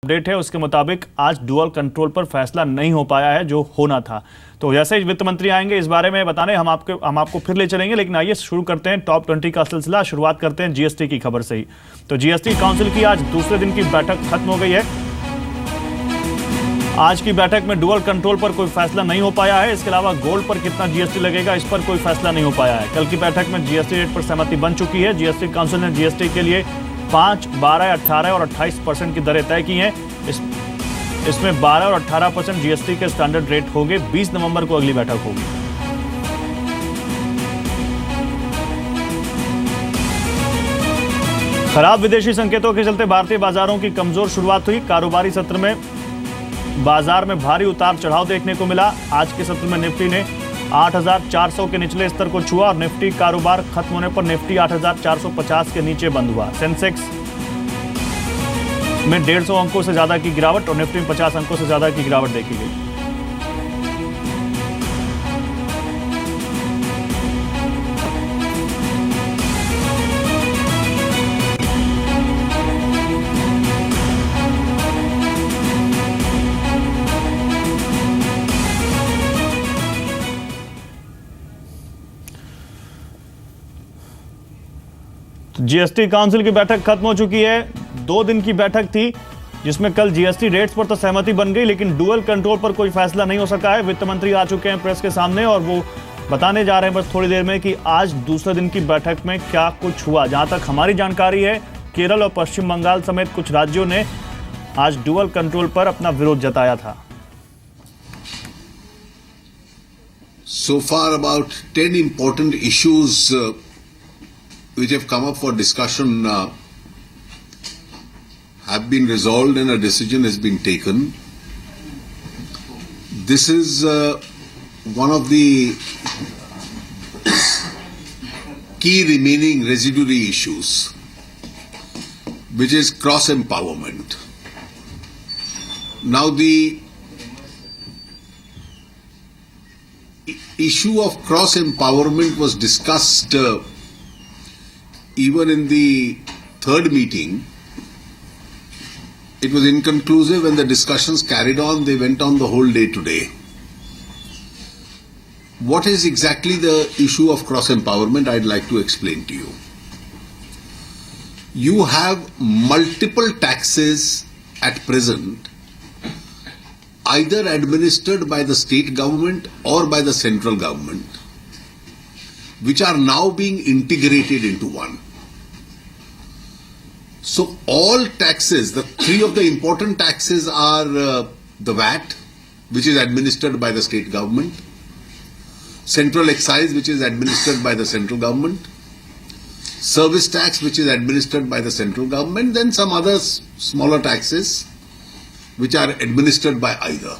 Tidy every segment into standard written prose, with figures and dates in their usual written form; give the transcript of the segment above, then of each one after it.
Update है उसके मुताबिक आज डुअल कंट्रोल पर फैसला नहीं हो पाया है जो होना था। तो जैसे ही वित्त मंत्री आएंगे इस बारे में बताने हम आपको फिर ले चलेंगे, लेकिन आइए शुरू करते हैं टॉप 20 का सिलसिला। शुरुआत करते हैं जीएसटी की खबर से ही। तो जीएसटी काउंसिल की आज दूसरे दिन की बैठक खत्म हो गई है। आज की बैठक में डुअल कंट्रोल पर कोई फैसला नहीं हो पाया है। इसके अलावा गोल्ड पर कितना जीएसटी लगेगा इस पर कोई फैसला नहीं हो पाया है। कल की बैठक में जीएसटी रेट पर सहमति बन चुकी है। जीएसटी काउंसिल ने जीएसटी के लिए 5, 12, 18 और 28% की दरें तय की हैं। इसमें 12 और 18% जीएसटी के स्टैंडर्ड रेट होंगे। 20 नवंबर को अगली बैठक होगी। खराब विदेशी संकेतों के चलते भारतीय बाजारों की कमजोर शुरुआत हुई। कारोबारी सत्र में बाजार में भारी उतार चढ़ाव देखने को मिला। आज के सत्र में निफ्टी ने 8,400 के निचले स्तर को छुआ और निफ्टी कारोबार खत्म होने पर निफ्टी 8,450 के नीचे बंद हुआ। सेंसेक्स में 150 अंकों से ज्यादा की गिरावट और निफ्टी में 50 अंकों से ज्यादा की गिरावट देखी गई। जीएसटी काउंसिल की बैठक खत्म हो चुकी है। 2 दिन की बैठक थी जिसमें कल जीएसटी रेट्स पर तो सहमति बन गई, लेकिन डुअल कंट्रोल पर कोई फैसला नहीं हो सका है। वित्त मंत्री आ चुके हैं प्रेस के सामने और वो बताने जा रहे हैं बस थोड़ी देर में कि आज दूसरे दिन की बैठक में क्या कुछ हुआ। जहां तक हमारी जानकारी है, केरल और पश्चिम बंगाल समेत कुछ राज्यों ने आज डुअल कंट्रोल पर अपना विरोध जताया था। So far about 10 important issues which have come up for discussion have been resolved and a decision has been taken. This is one of the key remaining residuary issues, which is cross-empowerment. Now the issue of cross-empowerment was discussed even in the third meeting. It was inconclusive and the discussions carried on. They went on the whole day today. What is exactly the issue of cross-empowerment? I'd like to explain to you. You have multiple taxes at present, either administered by the state government or by the central government, which are now being integrated into one. So all taxes, the 3 of the important taxes are the VAT, which is administered by the state government, central excise, which is administered by the central government, service tax, which is administered by the central government, then some other smaller taxes which are administered by either.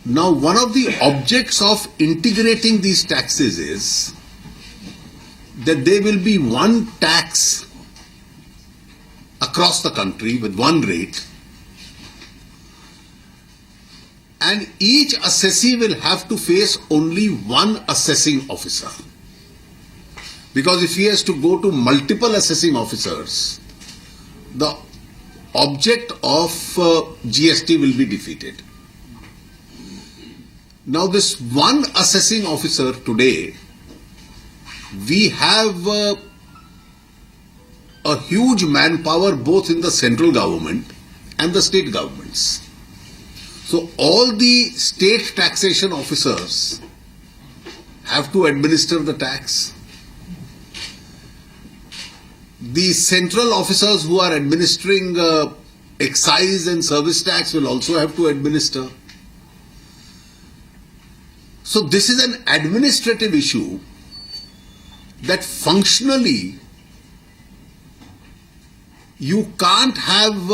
Now, one of the objects of integrating these taxes is that there will be one tax across the country with one rate, and each assessee will have to face only one assessing officer. Because if he has to go to multiple assessing officers, the object of GST will be defeated. Now this one assessing officer today, we have a huge manpower both in the central government and the state governments. So all the state taxation officers have to administer the tax. The central officers who are administering excise and service tax will also have to administer. So this is an administrative issue that functionally you can't have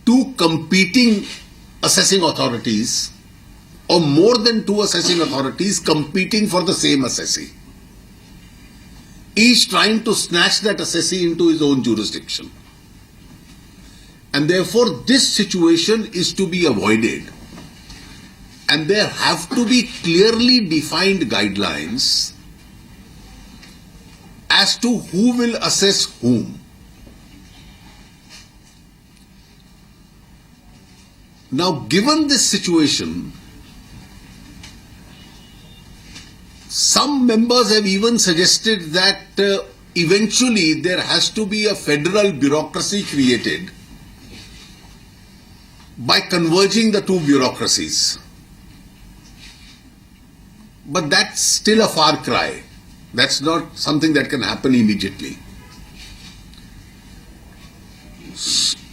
2 competing assessing authorities or more than 2 assessing authorities competing for the same assessee, each trying to snatch that assessee into his own jurisdiction. And therefore this situation is to be avoided, and there have to be clearly defined guidelines as to who will assess whom. Now, given this situation, some members have even suggested that eventually there has to be a federal bureaucracy created by converging the two bureaucracies. But that's still a far cry. That's not something that can happen immediately.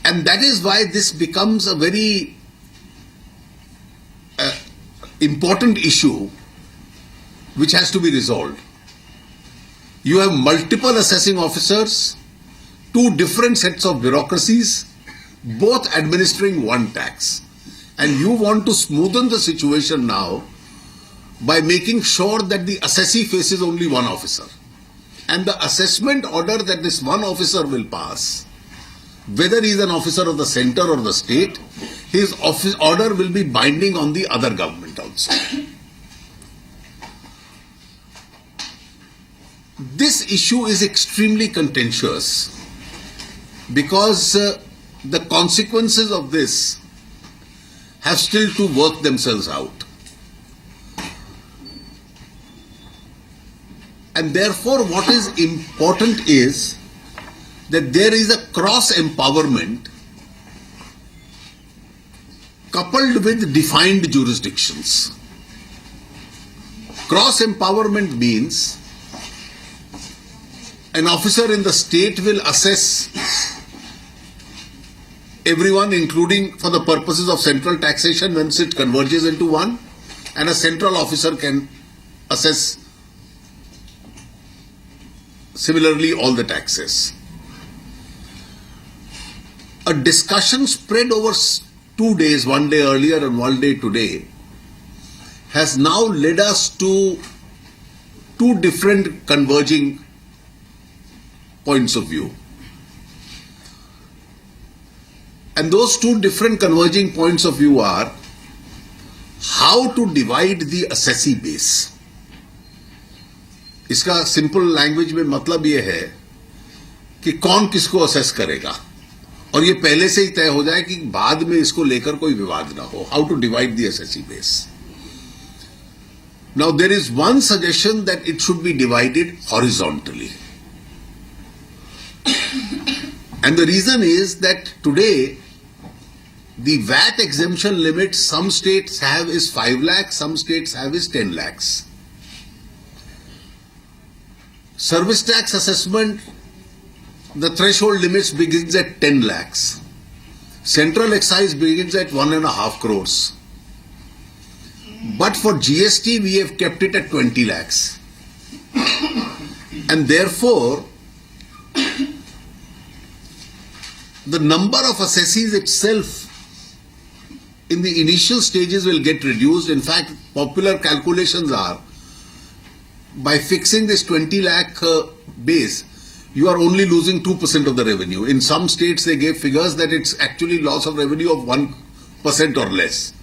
And that is why this becomes a very important issue which has to be resolved. You have multiple assessing officers, two different sets of bureaucracies, both administering one tax. And you want to smoothen the situation now by making sure that the assessee faces only one officer. And the assessment order that this one officer will pass, whether he is an officer of the center or the state, his office order will be binding on the other government also. This issue is extremely contentious because the consequences of this have still to work themselves out. And therefore, what is important is that there is a cross-empowerment coupled with defined jurisdictions. Cross-empowerment means an officer in the state will assess everyone, including for the purposes of central taxation once it converges into one, and a central officer can assess similarly all the taxes. A discussion spread over 2 days, one day earlier and one day today, has now led us to two different converging points of view. And those two different converging points of view are how to divide the assessee base. इसका simple language में मतलब ये है कि कौन किसको assess करेगा और ये पहले से ही तय हो जाए कि बाद में इसको लेकर कोई विवाद ना हो. How to divide the SSC base. Now there is one suggestion that it should be divided horizontally. And the reason is that today the VAT exemption limit some states have is 5 lakhs, some states have is 10 lakhs. Service tax assessment, the threshold limits begins at 10 lakhs. Central excise begins at 1.5 crores. But for GST we have kept it at 20 lakhs. And therefore the number of assessees itself in the initial stages will get reduced. In fact, popular calculations are by fixing this 20 lakh base, you are only losing 2% of the revenue. In some states they gave figures that it's actually loss of revenue of 1% or less.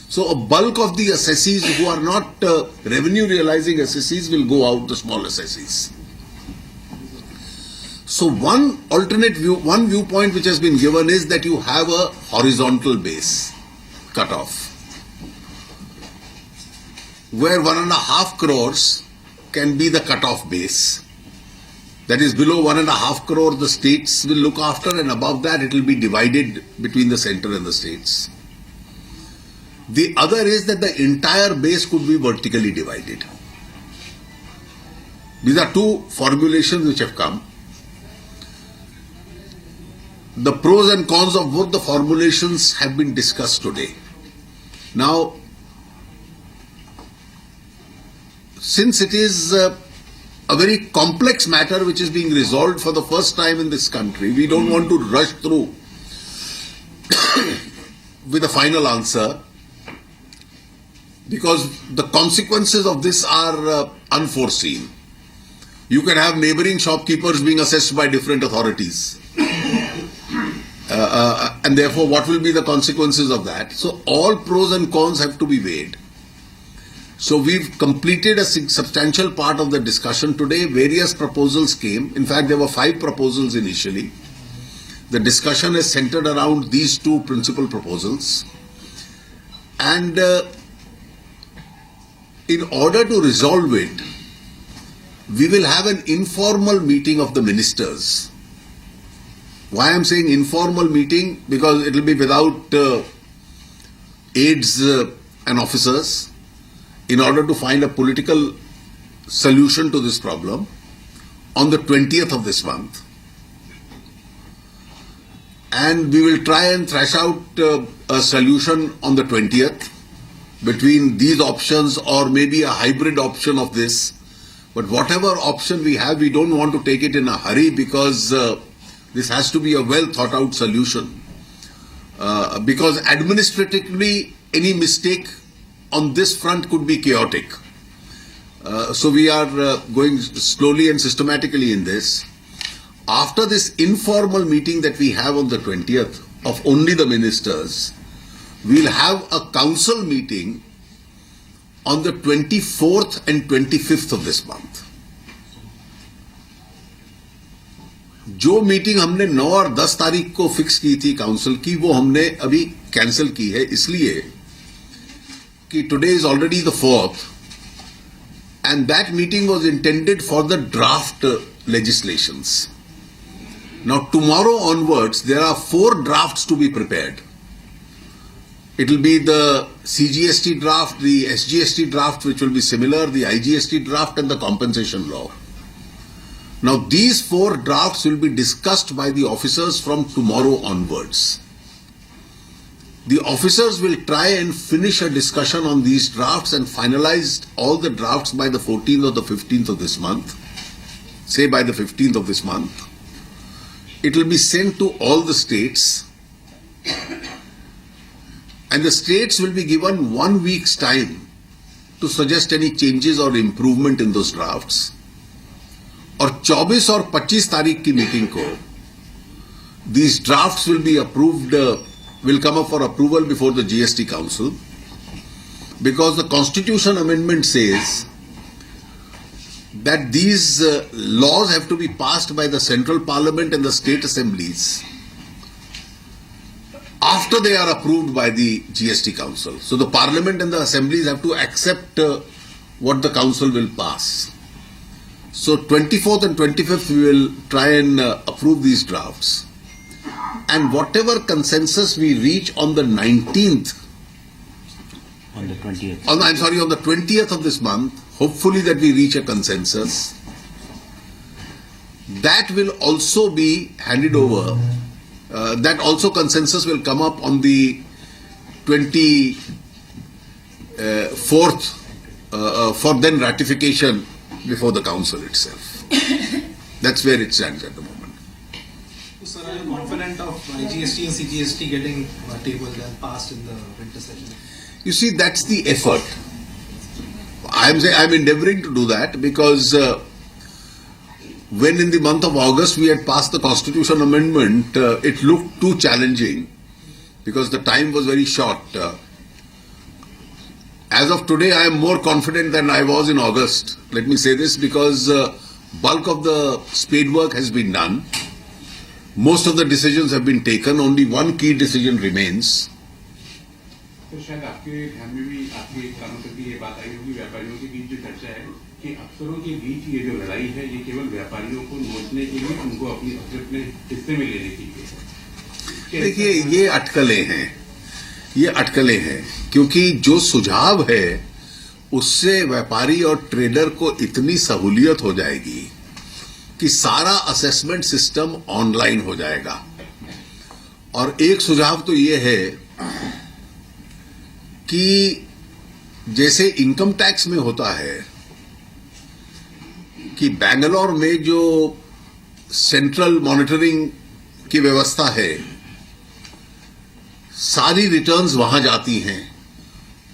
So a bulk of the assessees who are not revenue realizing assessees will go out, the small assessees. So one alternate view, one viewpoint which has been given is that you have a horizontal base cutoff, where 1.5 crores can be the cutoff base. That is, below 1.5 crore the states will look after, and above that it will be divided between the center and the states. The other is that the entire base could be vertically divided. These are two formulations which have come. The pros and cons of both the formulations have been discussed today. Now, since it is a very complex matter which is being resolved for the first time in this country, we don't want to rush through with a final answer, because the consequences of this are unforeseen. You can have neighboring shopkeepers being assessed by different authorities. And therefore, what will be the consequences of that? So all pros and cons have to be weighed. So we've completed a substantial part of the discussion today. Various proposals came. In fact, there were 5 proposals initially. The discussion is centered around these 2 principal proposals. And in order to resolve it, we will have an informal meeting of the ministers. Why I'm saying informal meeting? Because it will be without aides and officers, in order to find a political solution to this problem on the 20th of this month. And we will try and thrash out a solution on the 20th between these options, or maybe a hybrid option of this. But whatever option we have, we don't want to take it in a hurry, because this has to be a well thought out solution. Because administratively, any mistake on this front could be chaotic. So we are going slowly and systematically in this. After this informal meeting that we have on the 20th of only the ministers, we'll have a council meeting on the 24th and 25th of this month. जो meeting हमने 9 और 10 तारीख को fix की थी council की, वो हमने अभी कैंसिल की है, इसलिए कि today is already the 4th, and that meeting was intended for the draft legislations. Now tomorrow onwards there are 4 drafts to be prepared. It will be the CGST draft, the SGST draft, which will be similar, the IGST draft, and the compensation law. Now these 4 drafts will be discussed by the officers from tomorrow onwards. The officers will try and finish a discussion on these drafts and finalize all the drafts by the 14th or the 15th of this month. Say by the 15th of this month. It will be sent to all the states, and the states will be given 1 week's time to suggest any changes or improvement in those drafts. और 24 और 25 तारीख की meeting को these drafts will be approved, will come up for approval before the GST Council, because the Constitution Amendment says that these laws have to be passed by the Central Parliament and the state assemblies after they are approved by the GST Council. So the Parliament and the assemblies have to accept what the Council will pass. So 24th and 25th we will try and approve these drafts. And whatever consensus we reach on the 19th, on the 20th. on the 20th of this month, hopefully that we reach a consensus, that will also be handed over. That also consensus will come up on the 24th for then ratification before the council itself. That's where it stands at the moment. So, sir, are you confident of GST and CGST getting tabled and passed in the winter session? You see, that's the effort. I'm endeavoring to do that, because when in the month of August we had passed the Constitution Amendment, it looked too challenging because the time was very short. As of today, I am more confident than I was in August. Let me say this, because bulk of the spade work has been done. Most of the decisions have been taken. Only one key decision remains. तो शायद आपके ध्यान में भी आपके कानों तक भी ये बात आई होगी, व्यापारियों के बीच जो चर्चा है कि अफसरों के बीच ये जो लड़ाई है, ये केवल व्यापारियों को नोचने के लिए, उनको अपने हिस्से में लेने के लिए है। देखिए, ये अटकलें हैं, क्योंकि जो सुझाव है उससे व्यापारी और ट्रेडर को इतनी सहूलियत हो जाएगी कि सारा असेसमेंट सिस्टम ऑनलाइन हो जाएगा। और एक सुझाव तो ये है कि जैसे इनकम टैक्स में होता है कि बेंगलोर में जो सेंट्रल मॉनिटरिंग की व्यवस्था है, सारी रिटर्न्स वहां जाती हैं,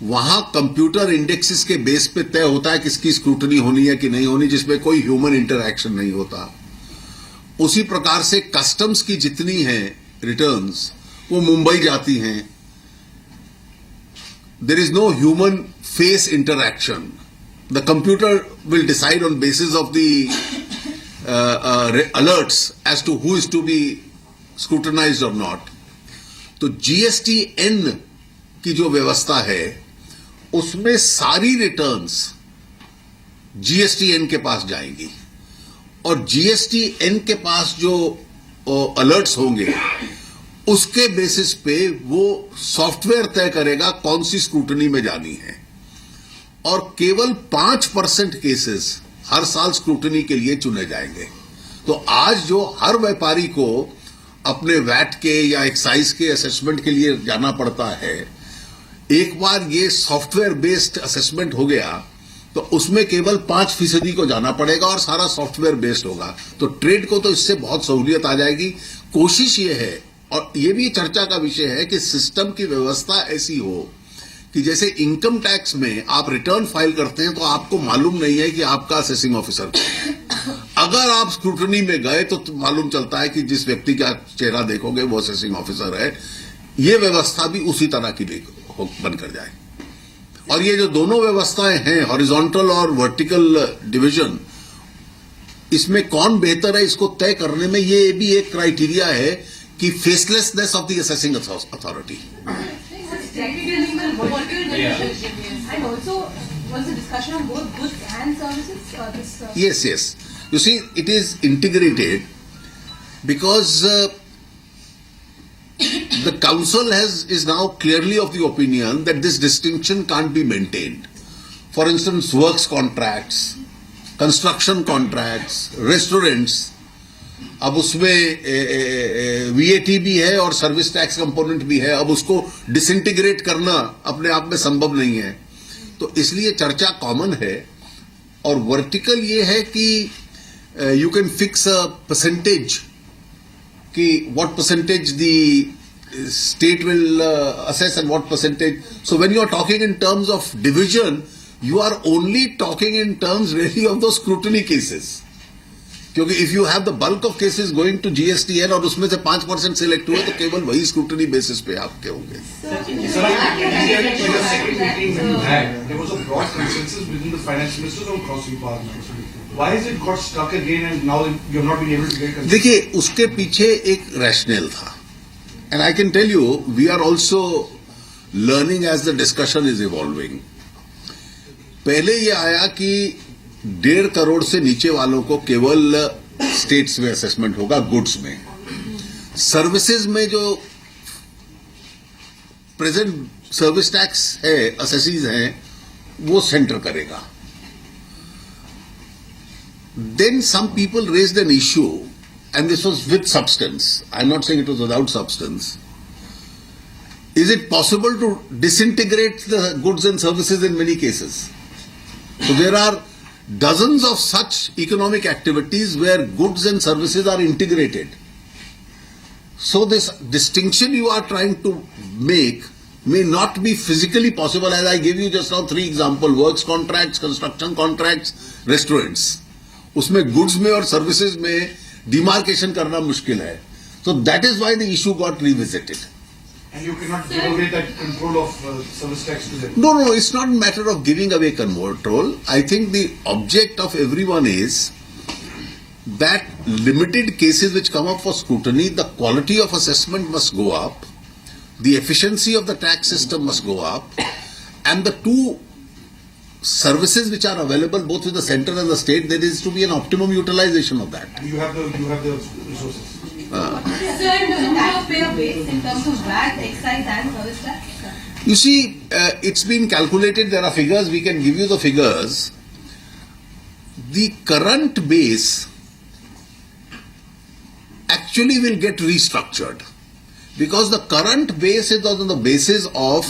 वहां कंप्यूटर इंडेक्सेस के बेस पे तय होता है किसकी स्क्रूटनी होनी है कि नहीं होनी, जिसमें कोई ह्यूमन इंटरैक्शन नहीं होता। उसी प्रकार से कस्टम्स की जितनी हैं रिटर्न्स, वो मुंबई जाती हैं। There is no human face interaction. The computer will decide on basis of the alerts as to who is to be scrutinized or not. तो GSTN की जो व्यवस्था है उसमें सारी रिटर्न्स जीएसटीएन के पास जाएंगी और जीएसटीएन के पास जो अलर्ट्स होंगे उसके बेसिस पे वो सॉफ्टवेयर तय करेगा कौन सी स्क्रूटनी में जानी है और केवल 5% केसेस हर साल स्क्रूटनी के लिए चुने जाएंगे। तो आज जो हर व्यापारी को अपने वैट के या एक्साइज के असेसमेंट के लिए जाना पड़ता है, एक बार ये सॉफ्टवेयर बेस्ड असेसमेंट हो गया तो उसमें केवल 5% को जाना पड़ेगा और सारा सॉफ्टवेयर बेस्ड होगा। तो ट्रेड को तो इससे बहुत सहूलियत आ जाएगी। कोशिश ये है और ये भी चर्चा का विषय है कि सिस्टम की व्यवस्था ऐसी हो कि जैसे इनकम टैक्स में आप रिटर्न फाइल करते हैं तो आपको मालूम नहीं है कि आपका असेसिंग ऑफिसर है। अगर आप स्क्रूटनी में गए तो मालूम चलता है कि जिस व्यक्ति का चेहरा देखोगे वो असेसिंग ऑफिसर है। ये व्यवस्था भी उसी तरह की बनकर जाए और ये जो दोनों व्यवस्थाएं हैं हॉरिजॉन्टल और वर्टिकल डिवीजन, इसमें कौन बेहतर है इसको तय करने में ये भी एक क्राइटेरिया है कि facelessness of the assessing authority. And also, was the discussion on both goods and services? Yes. You see, it is integrated because the council is now clearly of the opinion that this distinction can't be maintained. For instance, works contracts, construction contracts, restaurants, अब उसमें VAT भी है और service tax component भी है। अब उसको disintegrate करना अपने आप में संभव नहीं है, तो इसलिए चर्चा कॉमन है। और वर्टिकल ये है कि you can fix a percentage कि what percentage the state will assess and what percentage. So when you are talking in terms of division, you are only talking in terms really of the scrutiny cases, क्योंकि if you have the bulk of cases going to GSTN और उसमें से 5% select हुए तो केवल वही scrutiny basis पे आपके होंगे। देखिए, उसके पीछे एक रैशनल था and I can tell you we are also learning as the discussion is evolving. पहले ये आया कि 1.5 करोड़ से नीचे वालों को केवल स्टेट्स में असेसमेंट होगा गुड्स में। सर्विसेज में जो प्रेजेंट सर्विस टैक्स है, असेसीज हैं, वो सेंटर करेगा। Then some people raised an issue and this was with substance, I am not saying it was without substance. Is it possible to disintegrate the goods and services in many cases? So there are dozens of such economic activities where goods and services are integrated. So this distinction you are trying to make may not be physically possible, as I gave you just now 3 examples: works contracts, construction contracts, restaurants. उसमें goods में और services में demarcation करना मुश्किल है. So that is why the issue got revisited. And you cannot give away that control of service tax to them. No, it's not a matter of giving away control. I think the object of everyone is that limited cases which come up for scrutiny, the quality of assessment must go up, the efficiency of the tax system must go up, and the two services which are available both with the center and the state, there is to be an optimum utilization of that. And you have the resources. Sir, the taxpayer base in terms of VAT, excise and service tax? You see, it's been calculated. There are figures. We can give you the figures. The current base actually will get restructured because the current base is on the basis of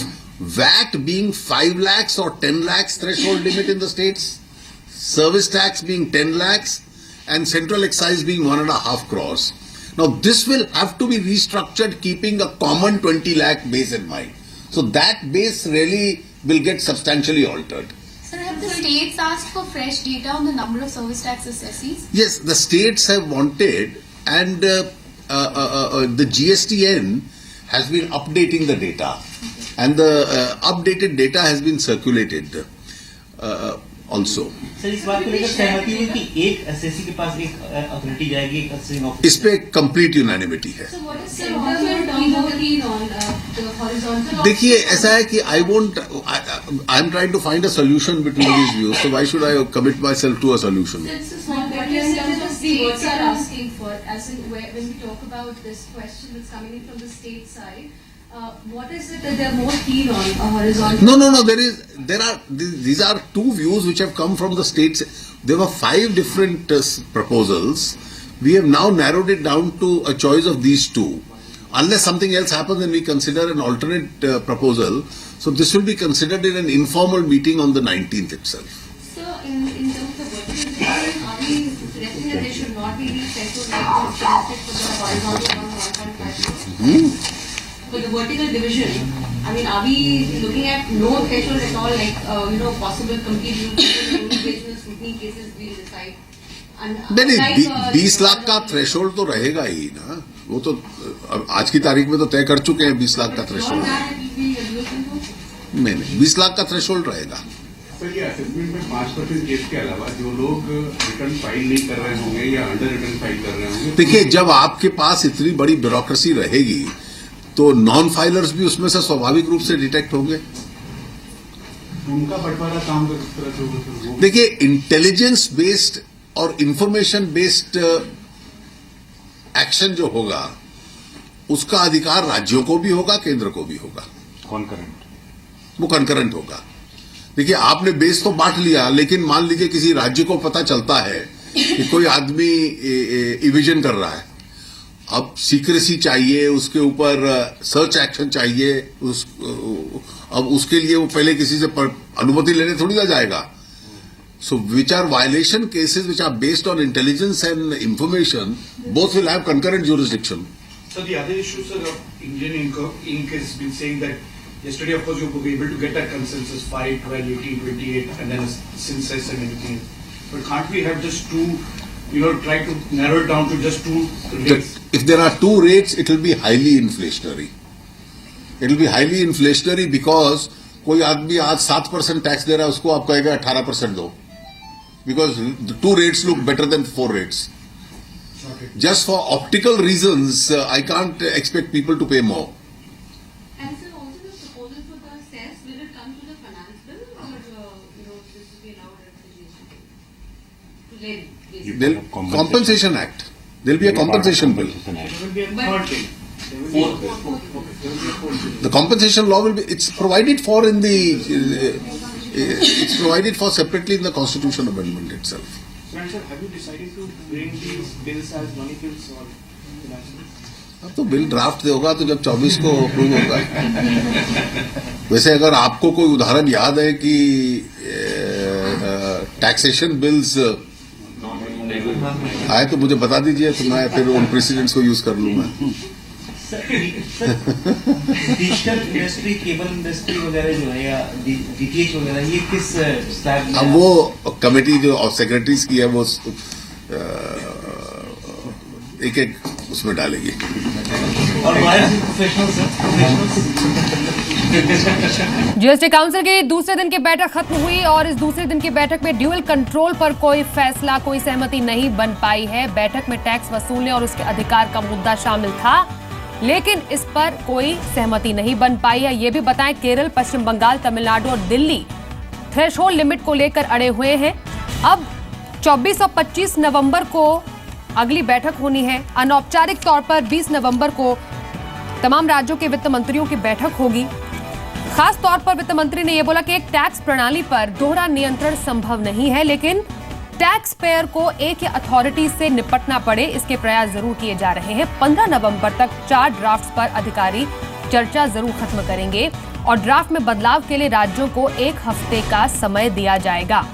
VAT being 5 lakhs or 10 lakhs threshold limit in the states, service tax being 10 lakhs, and central excise being 1.5 crores. Now this will have to be restructured keeping a common 20 lakh base in mind. So that base really will get substantially altered. Sir, have the states asked for fresh data on the number of service tax assessees? Yes, the states have wanted, and the GSTN has been updating the data, and the updated data has been circulated also. Sir, इस बात को लेकर सहमति हुई कि एक SSC के पास एक अथॉरिटी जाएगी, एक असेसिंग ऑफिसर। इस पे कंप्लीट यूनानिमिटी है। So what is the on the horizontal. देखिए ऐसा है कि I am trying to find a solution between these views, so why should I commit myself to a solution? This is not what in terms of states are asking for, as in when we talk about this question that's coming in from the state side, what is it that they're more keen on, a horizontal? No. These are two views which have come from the states. There were 5 different proposals. We have now narrowed it down to a choice of these 2. Unless something else happens, then we consider an alternate proposal. So this will be considered in an informal meeting on the 19th itself. So in terms of vertical, are we suggesting that there should not be any threshold like selected for the horizontal on 1.5? For the vertical division, I mean, are we looking at no threshold at all, like possible complete business scrutiny cases we'll decide? नहीं 20 लाख का threshold तो रहेगा ही ना, वो तो आज की तारीख में तो तय कर चुके हैं 20 लाख का थ्रेशोल्ड। नहीं 20 लाख का थ्रेशोल्ड रहेगा। सर ये असेसमेंट में 5% केस के अलावा जो लोग रिटर्न फाइल नहीं कर रहे होंगे या अंडर रिटर्न फाइल कर रहे होंगे, देखिए जब आपके पास इतनी बड़ी ब्यूरोक्रेसी रहेगी तो नॉन फाइलर्स भी उसमें से स्वाभाविक रूप से डिटेक्ट होंगे। उनका बंटवारा काम किस तरह से होगा? देखिए इंटेलिजेंस बेस्ड और इंफॉर्मेशन बेस्ड एक्शन जो होगा उसका अधिकार राज्यों को भी होगा, केंद्र को भी होगा। वो कंकरेंट होगा। देखिए आपने बेस तो बांट लिया, लेकिन मान लीजिए किसी राज्य को पता चलता है कि कोई आदमी इविजन कर रहा है, अब सीक्रेसी चाहिए, उसके ऊपर सर्च एक्शन चाहिए, अब उसके लिए वो पहले किसी से अनुमति लेने थोड़ी ना जाएगा। So which are violation cases which are based on intelligence and information, both will have concurrent jurisdiction. So the other issue, sir, of Indian Inc. has been saying that yesterday, of course, you were able to get that consensus 5, 12, 18, 28, and then a census and everything. But can't we have just 2, try to narrow it down to just 2 rates? If there are 2 rates, it will be highly inflationary. It will be highly inflationary because कोई आदमी आज 7% tax दे रहा है, उसको आप कहेगा 18% दो, because the 2 rates look better than 4 rates. Just for optical reasons, I can't expect people to pay more. And so also the proposal for the cess, will it come to the finance bill or this will be allowed at the GST? To levy, basically. Compensation Act. There will be a compensation bill. It will be a third rate. The compensation law will be, it's provided for in the, it's provided for separately in the Constitution Amendment itself. Sir, have you decided to bring these bills as money bills or financial? अब तो bill draft होगा तो जब 24 को approve होगा। वैसे अगर आपको कोई उदाहरण याद है कि टैक्सेशन बिल्स आए तो मुझे बता दीजिए, तो मैं फिर उन प्रेसिडेंट्स को यूज कर लूंगा। डिजिटल इंडस्ट्री, केबल इंडस्ट्री वगैरह जो है या डीटीएच वगैरह, ये किस स्लैब में? अब वो कमेटी जो सेक्रेटरीज की है वो एक उसमें डालेगी। और जीएसटी काउंसिल की दूसरे दिन की बैठक खत्म हुई और इस दूसरे दिन की बैठक में ड्यूअल कंट्रोल पर कोई फैसला, कोई सहमति नहीं बन पाई है। बैठक में टैक्स वसूलने और उसके अधिकार का मुद्दा शामिल था, लेकिन इस पर कोई सहमति नहीं बन पाई है। ये भी बताएं, केरल, पश्चिम बंगाल, तमिलनाडु और दिल्ली थ्रेशोल्ड लिमिट को लेकर अड़े हुए हैं। अब 24 और 25 नवंबर को अगली बैठक होनी है। अनौपचारिक तौर पर 20 नवंबर को तमाम राज्यों के वित्त मंत्रियों की बैठक होगी। खास तौर पर वित्त मंत्री ने यह बोला कि एक टैक्स प्रणाली पर दोहरा नियंत्रण संभव नहीं है, लेकिन टैक्स पेयर को एक ही अथॉरिटी से निपटना पड़े, इसके प्रयास जरूर किए जा रहे हैं। 15 नवंबर तक 4 ड्राफ्ट्स पर अधिकारी चर्चा जरूर खत्म करेंगे और ड्राफ्ट में बदलाव के लिए राज्यों को 1 हफ्ते का समय दिया जाएगा।